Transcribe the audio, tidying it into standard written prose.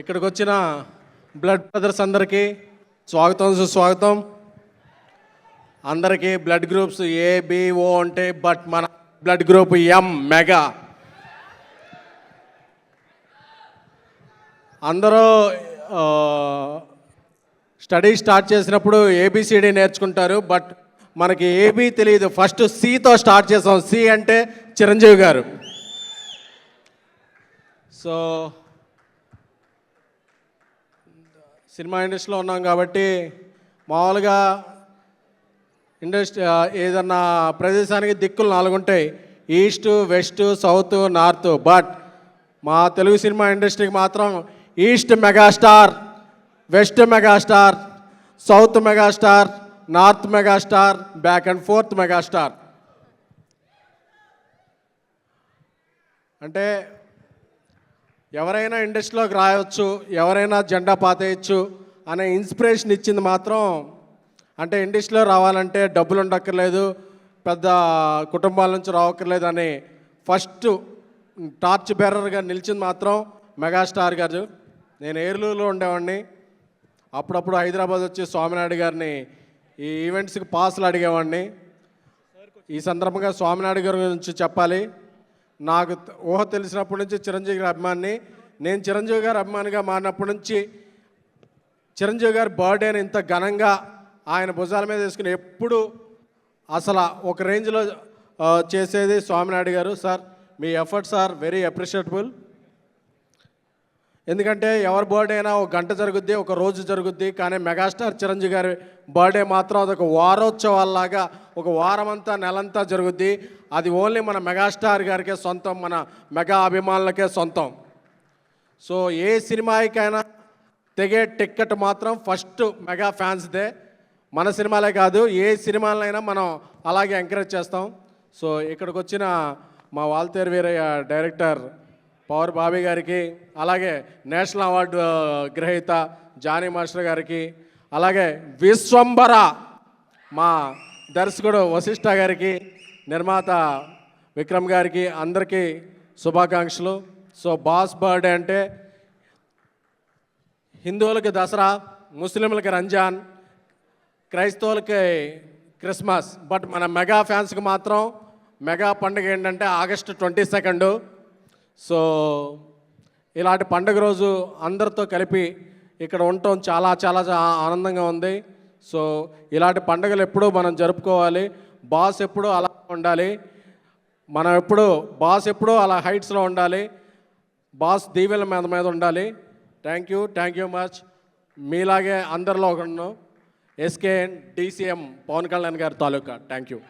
ఇక్కడికి వచ్చిన blood brothers అందరికీ స్వాగతం సుస్వాగతం. అందరికీ బ్లడ్ గ్రూప్స్ ఏబిఓ అంటే బట్ మన బ్లడ్ గ్రూప్ ఎం మెగా. అందరూ స్టడీ స్టార్ట్ చేసినప్పుడు ఏబిసిడి నేర్చుకుంటారు, బట్ మనకి ఏబీ తెలియదు. ఫస్ట్ సితో స్టార్ట్ చేసాం. సి అంటే చిరంజీవి గారు. సో సినిమా ఇండస్ట్రీలో ఉన్నాం కాబట్టి మామూలుగా ఇండస్ట్రీ ఏదన్నా ప్రదేశానికి దిక్కులు 4 ఉంటాయి: east, west, south, north. But మా తెలుగు సినిమా ఇండస్ట్రీకి మాత్రం east megastar, west megastar, south megastar, north megastar, back and fourth megastar. అంటే ఎవరైనా ఇండస్ట్రీలోకి రాయవచ్చు, ఎవరైనా జెండా పాతేయచ్చు అనే ఇన్స్పిరేషన్ ఇచ్చింది మాత్రం, అంటే ఇండస్ట్రీలో రావాలంటే డబ్బులు ఉండక్కర్లేదు, పెద్ద కుటుంబాల నుంచి రావక్కర్లేదు అని ఫస్ట్ టార్చ్ బేరర్గా నిలిచింది మాత్రం మెగాస్టార్ గారు. నేను ఏర్లూరులో ఉండేవాడిని. అప్పుడప్పుడు హైదరాబాద్ వచ్చి స్వామినాయుడు గారిని ఈ ఈవెంట్స్కి పాసులు అడిగేవాడిని. ఈ సందర్భంగా స్వామినాయుడు గారి గురించి చెప్పాలి. నాకు ఊహ తెలిసినప్పటి నుంచి చిరంజీవి గారి అభిమాని. నేను చిరంజీవి గారి అభిమానిగా మారినప్పటి నుంచి చిరంజీవి గారి బర్త్డేని ఇంత ఘనంగా ఆయన భుజాల మీద వేసుకుని ఎప్పుడు అసలు ఒక రేంజ్లో చేసేది స్వామినాయుడు గారు. సార్, మీ ఎఫర్ట్స్ ఆర్ వెరీ అప్రిషియేటబుల్. ఎందుకంటే ఎవరి బర్త్డే అయినా ఒక గంట జరుగుద్ది, ఒక రోజు జరుగుద్ది, కానీ మెగాస్టార్ చిరంజీవి గారి బర్త్డే మాత్రం అదొక వారోత్సవాల్లాగా ఒక వారమంతా నెలంతా జరుగుద్ది. అది ఓన్లీ మన మెగాస్టార్ గారికే సొంతం, మన మెగా అభిమానులకే సొంతం. సో ఏ సినిమాకైనా తెగే టిక్కెట్ మాత్రం ఫస్ట్ మెగా ఫ్యాన్స్దే. మన సినిమాలే కాదు, ఏ సినిమాలైనా మనం అలాగే ఎంకరేజ్ చేస్తాం. సో ఇక్కడికి వచ్చిన మా వాల్తేరు వీరయ్య డైరెక్టర్ పవర్ బాబీ గారికి, అలాగే నేషనల్ అవార్డు గ్రహీత జానీ మాస్టర్ గారికి, అలాగే విశ్వంబర మా దర్శకుడు వశిష్ఠ గారికి, నిర్మాత విక్రమ్ గారికి, అందరికీ శుభాకాంక్షలు. సో బాస్ బర్త్డే అంటే హిందువులకి దసరా, ముస్లింలకి రంజాన్, క్రైస్తవులకి క్రిస్మస్. బట్ మన మెగా ఫ్యాన్స్కి మాత్రం మెగా పండుగ ఏంటంటే ఆగస్టు 22. సో ఇలాంటి పండుగ రోజు అందరితో కలిపి ఇక్కడ ఉండటం చాలా చాలా ఆనందంగా ఉంది. సో ఇలాంటి పండుగలు ఎప్పుడూ మనం జరుపుకోవాలి. బాస్ ఎప్పుడూ అలా ఉండాలి, మనం బాస్ ఎప్పుడూ అలా హైట్స్లో ఉండాలి, బాస్ దీవెల మీద ఉండాలి. Thank you much. మీలాగే అందరిలో ఒకను ఎస్కేఎన్ DCM పవన్ కళ్యాణ్ గారి తాలూకా. Thank you.